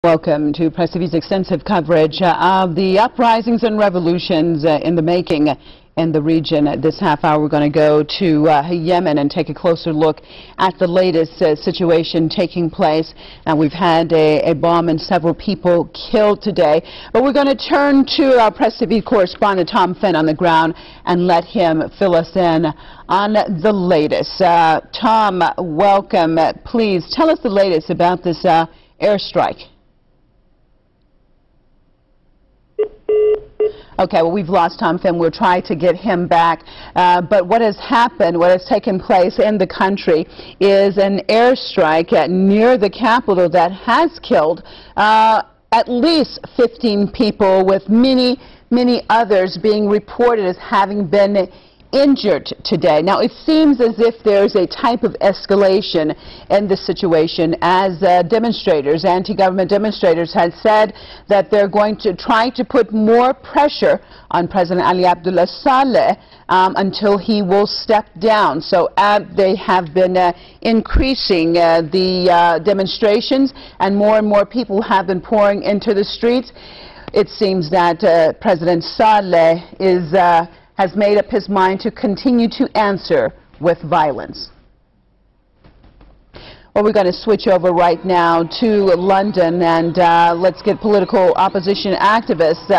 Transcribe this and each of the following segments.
Welcome to Press TV's extensive coverage of the uprisings and revolutions in the making in the region. This half hour we're going to go to Yemen and take a closer look at the latest situation taking place. Now we've had a bomb and several people killed today, but we're going to turn to our Press TV correspondent Tom Finn on the ground and let him fill us in on the latest. Tom, welcome. Please tell us the latest about this airstrike. Okay, well, we've lost Tom Finn. We'll try to get him back. But what has happened, what has taken place in the country is an airstrike near the capital that has killed at least 15 people, with many others being reported as having been injured today. Now, it seems as if there's a type of escalation in this situation, as demonstrators, anti-government demonstrators, had said that they're going to try to put more pressure on President Ali Abdullah Saleh until he will step down. So they have been increasing the demonstrations, and more people have been pouring into the streets. It seems that President Saleh has made up his mind to continue to answer with violence. Well, we're going to switch over right now to London, and let's get political opposition activist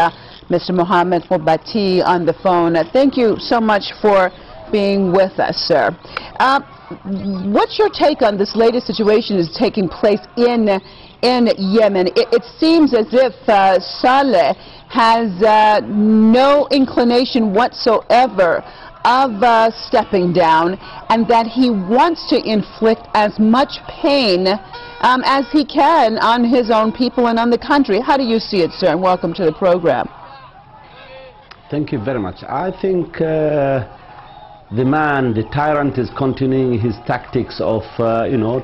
Mr. Mohamed Qubaty on the phone. Thank you so much for being with us, sir. What's your take on this latest situation that's taking place in Yemen? It seems as if Saleh has no inclination whatsoever of stepping down, and that he wants to inflict as much pain as he can on his own people and on the country. How do you see it, sir? And welcome to the program. Thank you very much. I think the tyrant is continuing his tactics of,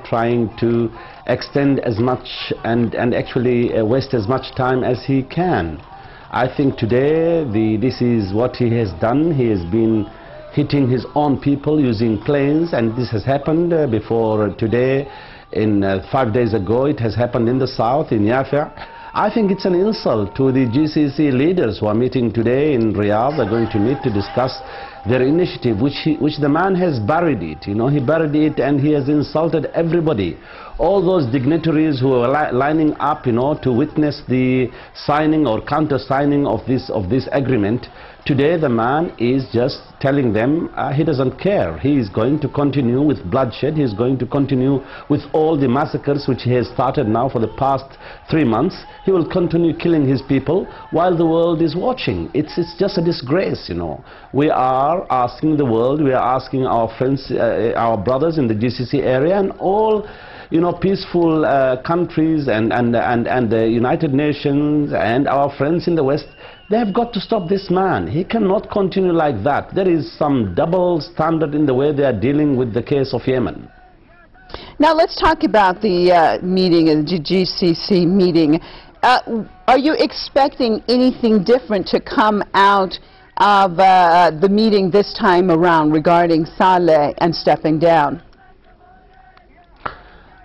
trying to extend as much and actually waste as much time as he can. I think today this is what he has done. He has been hitting his own people using planes, and this has happened before today. 5 days ago, it has happened in the south, in Yafa. I think it's an insult to the GCC leaders who are meeting today in Riyadh. They're going to meet to discuss their initiative, which the man has buried it. He buried it, and he has insulted everybody. All those dignitaries who are lining up, to witness the signing or counter-signing of this agreement. Today, the man is just telling them he doesn't care. He is going to continue with bloodshed. He is going to continue with all the massacres which he has started now for the past 3 months. He will continue killing his people while the world is watching. It's just a disgrace, We are asking the world, we are asking our friends, our brothers in the GCC area, and all peaceful countries and the United Nations and our friends in the West. They have got to stop this man. He cannot continue like that. There is some double standard in the way they are dealing with the case of Yemen. Now let's talk about the meeting, the GCC meeting. Are you expecting anything different to come out of the meeting this time around regarding Saleh and stepping down?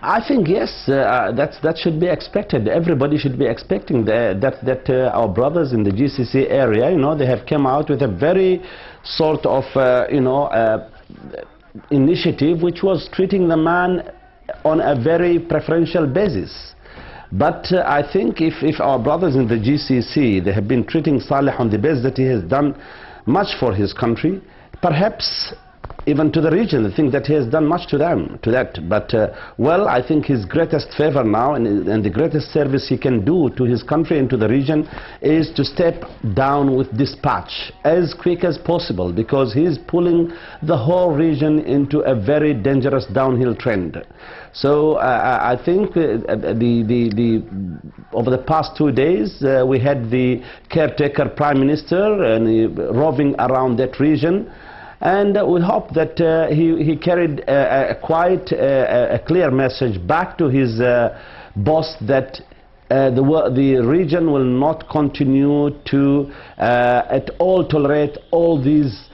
I think yes, that should be expected. Everybody should be expecting that our brothers in the GCC area, they have come out with a very sort of, initiative which was treating the man on a very preferential basis. But I think if our brothers in the GCC, they have been treating Saleh on the basis that he has done much for his country, perhaps even to the region, I think that he has done much to that. But, well, I think his greatest favor now and the greatest service he can do to his country and to the region is to step down with dispatch as quick as possible, because he is pulling the whole region into a very dangerous downhill trend. So I think over the past 2 days, we had the caretaker prime minister and roving around that region. And we hope that he carried quite a clear message back to his boss that the region will not continue to at all tolerate all these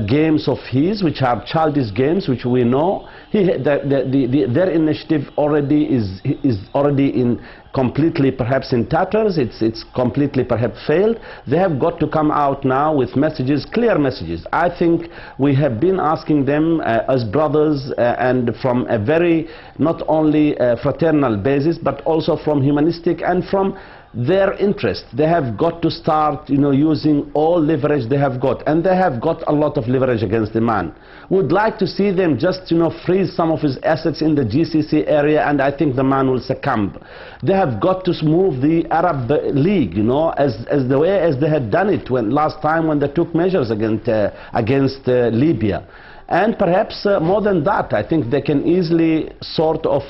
games of his, which are childish games, which we know. Their initiative already is already in completely perhaps in tatters. It's completely perhaps failed. They have got to come out now with messages, clear messages. I think we have been asking them as brothers and from a very not only fraternal basis but also from humanistic and from their interest. They have got to start, using all leverage they have got, and they have got a lot of leverage against the man. Would like to see them just, freeze some of his assets in the GCC area, and I think the man will succumb. They have got to move the Arab League, as the way as they had done it last time when they took measures against Libya. And perhaps more than that, I think they can easily sort of,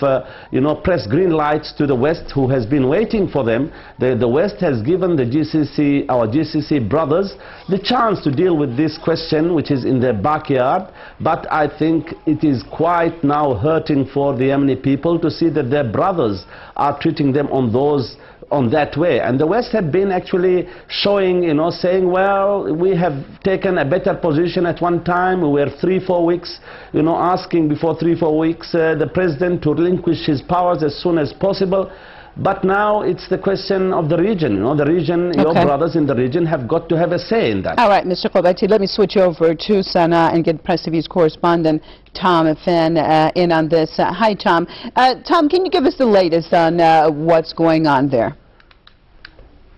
press green lights to the West, who has been waiting for them. The West has given the GCC, our GCC brothers, the chance to deal with this question, which is in their backyard. But I think it is quite now hurting for the Yemeni people to see that their brothers are treating them on that way. And the West have been actually showing, saying, well, we have taken a better position at one time. We were 3-4 weeks, asking before 3-4 weeks the president to relinquish his powers as soon as possible. But now it's the question of the region. The region, your brothers in the region have got to have a say in that. All right, Mr. Qubaty, let me switch over to Sana'a and get Press TV's correspondent Tom Finn in on this. Hi, Tom. Tom, can you give us the latest on what's going on there?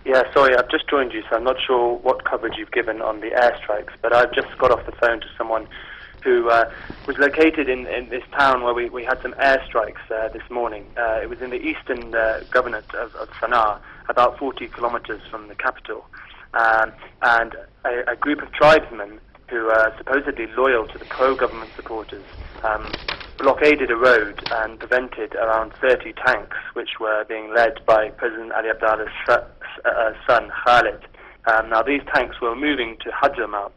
Yeah, sorry, I've just joined you, so I'm not sure what coverage you've given on the airstrikes, but I've just got off the phone to someone who was located in this town where we had some airstrikes this morning. It was in the eastern governorate of Sana'a, about 40 kilometers from the capital. And a group of tribesmen who are supposedly loyal to the pro-government supporters blockaded a road and prevented around 30 tanks, which were being led by President Ali Abdallah's son, Khalid. Now, these tanks were moving to Hadramaut,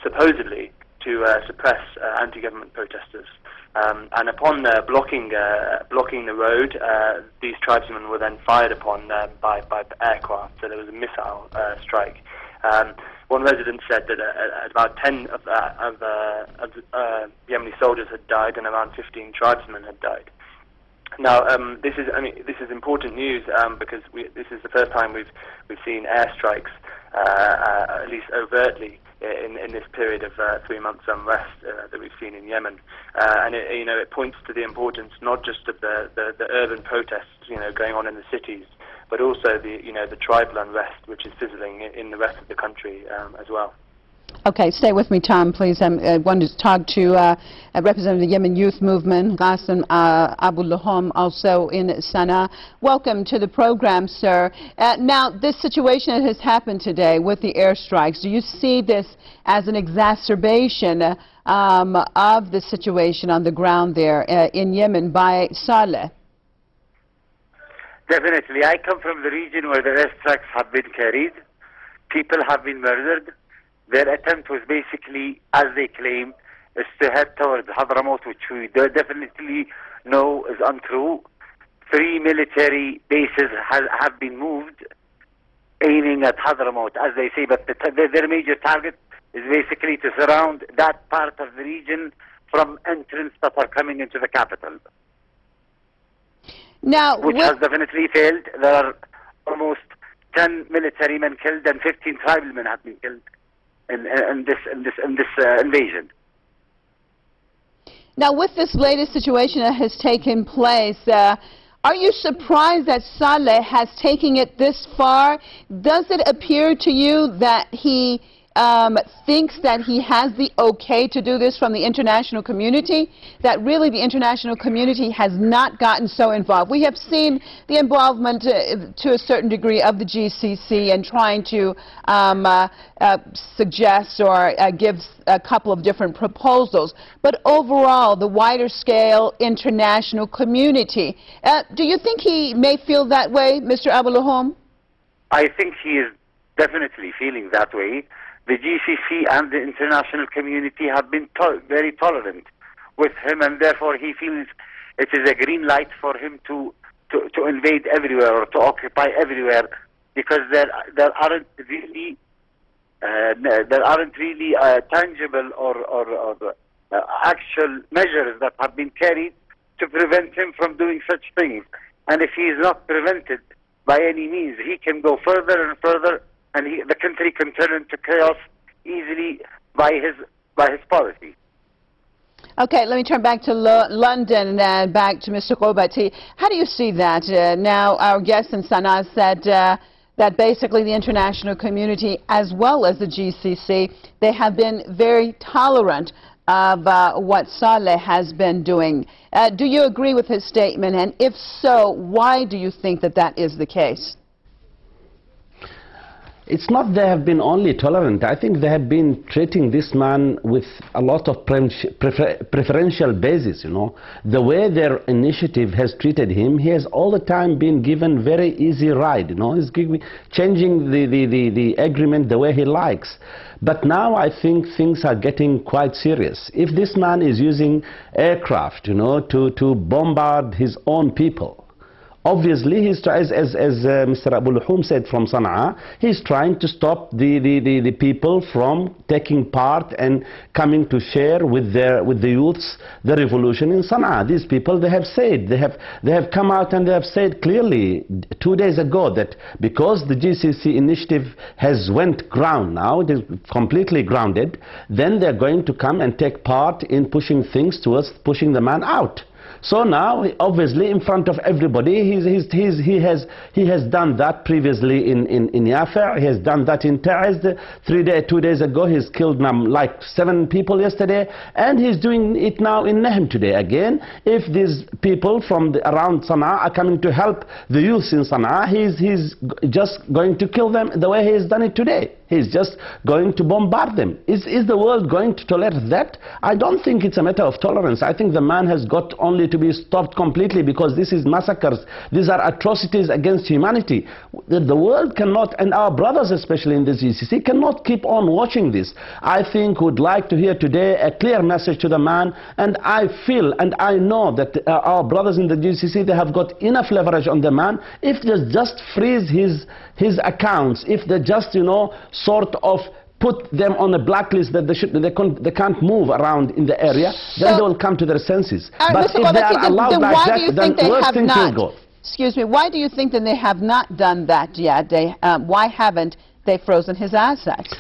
supposedly to suppress anti-government protesters. And upon blocking the road, these tribesmen were then fired upon by aircraft, so there was a missile strike. One resident said that about 10 of Yemeni soldiers had died and around 15 tribesmen had died. Now, this is important news because this is the first time we've seen airstrikes, at least overtly, in this period of 3 months unrest that we've seen in Yemen, and it points to the importance not just of the urban protests going on in the cities, but also the tribal unrest which is fizzling in the rest of the country as well. Okay, stay with me, Tom, please. I wanted to talk to a representative of the Yemen Youth Movement, Qasim Abu Lahom, also in Sana'a. Welcome to the program, sir. Now, this situation that has happened today with the airstrikes, do you see this as an exacerbation of the situation on the ground there in Yemen by Saleh? Definitely. I come from the region where the airstrikes have been carried. People have been murdered. Their attempt was basically, as they claim, is to head towards Hadramaut, which we definitely know is untrue. 3 military bases have been moved, aiming at Hadramaut, as they say, but their major target is basically to surround that part of the region from entrants that are coming into the capital. Now, which has definitely failed. There are almost 10 military men killed and 15 tribal men have been killed in this invasion. Now, with this latest situation that has taken place, are you surprised that Saleh has taken it this far? Does it appear to you that he thinks that he has the okay to do this from the international community, that really the international community has not gotten so involved? We have seen the involvement to a certain degree of the GCC and trying to suggest or give a couple of different proposals, but overall the wider scale international community, do you think he may feel that way, Mr. Abu Lahom? I think he is definitely feeling that way. The GCC and the international community have been very tolerant with him, and therefore he feels it is a green light for him to invade everywhere or to occupy everywhere, because there aren't really There aren't really tangible or actual measures that have been carried to prevent him from doing such things. And if he is not prevented by any means, he can go further and further, and the country can turn into chaos easily by his policy. Okay, let me turn back to London and back to Mr. Qubaty. How do you see that? Now, our guest in Sana'a said that basically the international community, as well as the GCC, they have been very tolerant of what Saleh has been doing. Do you agree with his statement? And if so, why do you think that that is the case? It's not they have been only tolerant. I think they have been treating this man with a lot of preferential basis, you know. The way their initiative has treated him, he has all the time been given very easy ride, you know. He's changing the agreement the way he likes. But now I think things are getting quite serious. If this man is using aircraft, you know, to bombard his own people, obviously, he's as Mr. Abu Luhum said from Sana'a, he's trying to stop the people from taking part and coming to share with the youths the revolution in Sana'a. These people, they have said, they have come out and they have said clearly 2 days ago that because the GCC initiative has went ground now, it is completely grounded, then they're going to come and take part in pushing things towards pushing the man out. So now, obviously, in front of everybody, he has done that previously in Yafa. He has done that in Ta'az 2 days ago. He's killed like 7 people yesterday, and he's doing it now in Nahm today again. If these people from around Sana'a are coming to help the youth in Sana'a, he's just going to kill them the way he has done it today. He's just going to bombard them. Is the world going to tolerate that? I don't think it's a matter of tolerance. I think the man has got only to be stopped completely, because this is massacres. These are atrocities against humanity. The world cannot, and our brothers especially in the GCC, cannot keep on watching this. I think would like to hear today a clear message to the man, and I feel and I know that our brothers in the GCC, they have got enough leverage on the man. If they just freeze his accounts, if they just, you know, sort of put them on a blacklist that they can't move around in the area, then they will come to their senses. But if they are allowed like that, then worse things will go. Excuse me, why do you think that they have not done that yet? Why haven't they frozen his assets?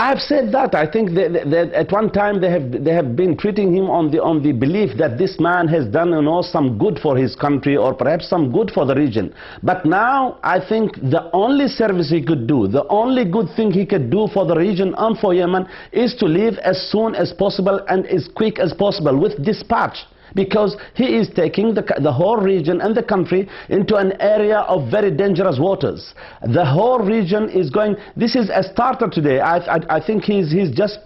I've said that. I think that at one time they have been treating him on the belief that this man has done, you know, some good for his country or perhaps some good for the region. But now I think the only service he could do, the only good thing he could do for the region and for Yemen is to leave as soon as possible and as quick as possible with dispatch. Because he is taking the whole region and the country into an area of very dangerous waters. The whole region is going, this is a starter today. I think he's just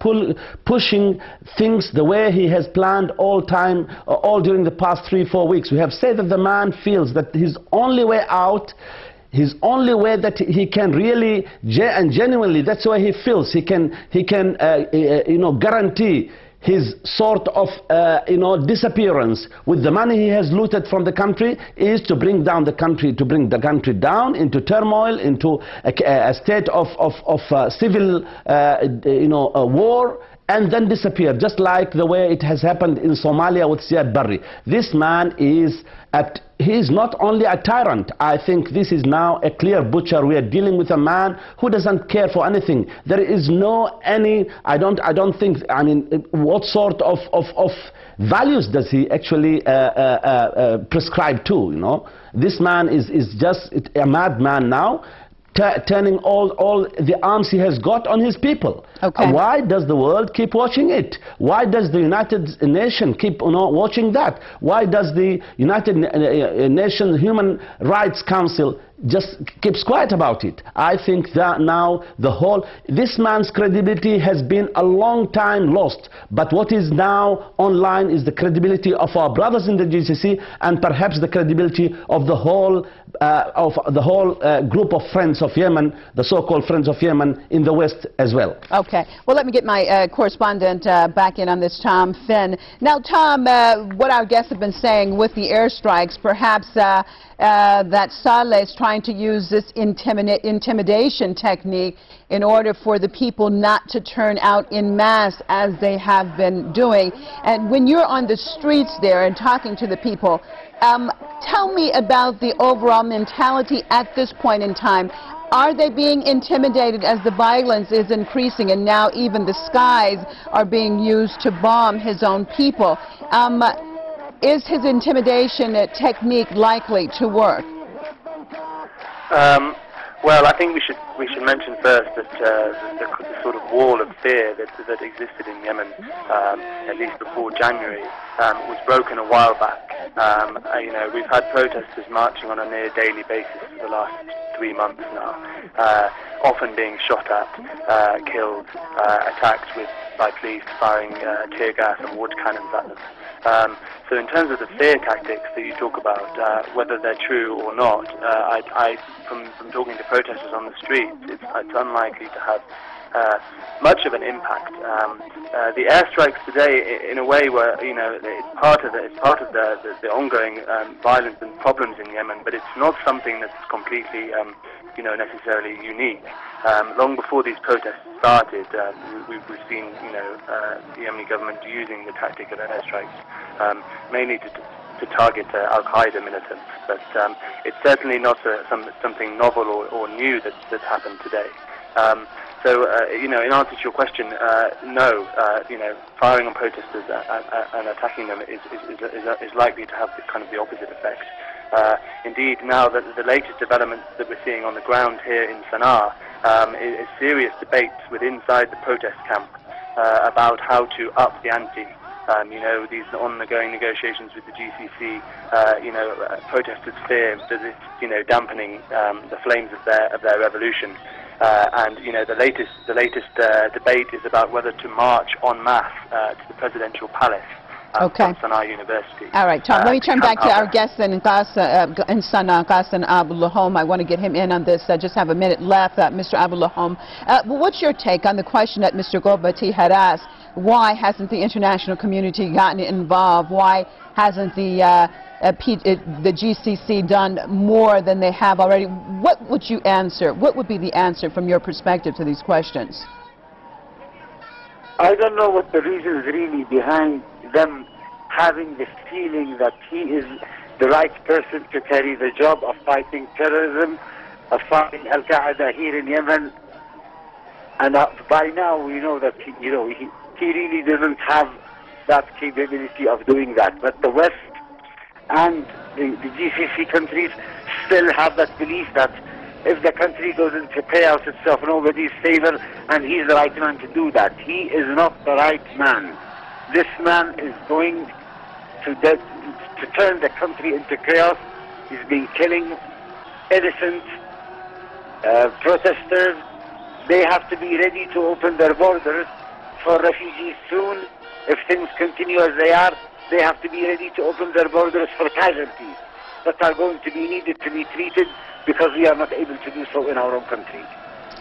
pushing things the way he has planned all during the past 3-4 weeks. We have said that the man feels that his only way out, his only way that he can really, and genuinely, that's the way he feels, he can you know, guarantee his sort of disappearance with the money he has looted from the country is to bring down the country, down into turmoil, into a state of civil war, and then disappear, just like the way it has happened in Somalia with Siad Barre. This man is he is not only a tyrant. I think this is now a clear butcher. We are dealing with a man who doesn't care for anything. There is no I don't think, I mean, what sort of values does he actually prescribe to, you know? This man is just a madman now, turning all the arms he has got on his people. Okay. Why does the world keep watching it? Why does the United Nations keep watching that? Why does the United Nations Human Rights Council just keeps quiet about it? I think that now this man's credibility has been a long time lost. But what is now online is the credibility of our brothers in the GCC, and perhaps the credibility of the whole group of friends of Yemen, the so-called friends of Yemen in the West as well. Okay. Well, let me get my correspondent back in on this, Tom Finn. Now, Tom, what our guests have been saying with the airstrikes, perhaps that Saleh is trying to use this intimidation technique in order for the people not to turn out en masse as they have been doing. And when you're on the streets there and talking to the people, tell me about the overall mentality at this point in time. Are they being intimidated as the violence is increasing and now even the skies are being used to bomb his own people? Is his intimidation technique likely to work? Well, I think we should mention first that the sort of wall of fear that existed in Yemen, at least before January, was broken a while back. You know, we've had protesters marching on a near daily basis for the last 3 months now, often being shot at, killed, attacked by police firing tear gas and wood cannons at them. So in terms of the fear tactics that you talk about, whether they're true or not, from talking to protesters on the streets, it's unlikely to have much of an impact. The airstrikes today, in a way, were, you know, it's part of the ongoing violence and problems in Yemen, but it's not something that's completely, you know, necessarily unique. Long before these protests started, we've seen, you know, the Yemeni government using the tactic of airstrikes, mainly to target Al-Qaeda militants, but it's certainly not something novel or new that's happened today. So, you know, in answer to your question, no, you know, firing on protesters and attacking them is likely to have the opposite effect. Indeed, now that the latest developments that we're seeing on the ground here in Sana'a is serious debates inside the protest camp about how to up the ante. You know, these ongoing negotiations with the GCC, you know, protesters fear that it's, you know, dampening the flames of their revolution. And, you know, the latest debate is about whether to march en masse to the presidential palace. From Sana'a University. All right, Tom, let me turn back to our guest in Sana'a, Ghassan Abu Lahom. I want to get him in on this. I just have a minute left, Mr. Abu Lahom. What's your take on the question that Mr. Qubaty had asked? Why hasn't the international community gotten involved? Why hasn't the GCC done more than they have already? What would you answer? What would be the answer from your perspective to these questions? I don't know what the reasons really behind them having the feeling that he is the right person to carry the job of fighting terrorism, of fighting Al-Qaeda here in Yemen. And by now we know that he really doesn't have that capability of doing that. But the West and the GCC countries still have that belief that if the country goes into chaos itself, nobody's favor, and he's the right man to do that. He is not the right man. This man is going to turn the country into chaos. He's been killing innocent protesters. They have to be ready to open their borders for refugees soon. If things continue as they are, they have to be ready to open their borders for casualties that are going to be needed to be treated because we are not able to do so in our own country.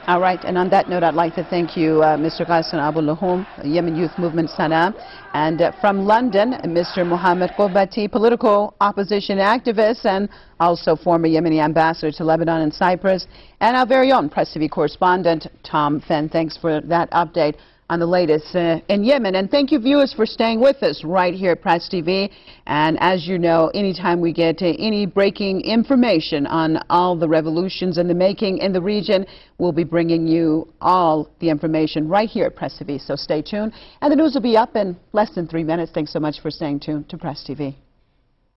All right, and on that note, I'd like to thank you, Mr. Ghassan Abu Lahom, Yemen Youth Movement Sana'a, and from London, Mr. Mohamed Qubaty, political opposition activist and also former Yemeni ambassador to Lebanon and Cyprus, and our very own Press TV correspondent, Tom Fenn. Thanks for that update on the latest in Yemen. And thank you, viewers, for staying with us right here at Press TV. And as you know, anytime we get any breaking information on all the revolutions in the making in the region, we'll be bringing you all the information right here at Press TV. So stay tuned. And the news will be up in less than 3 minutes. Thanks so much for staying tuned to Press TV.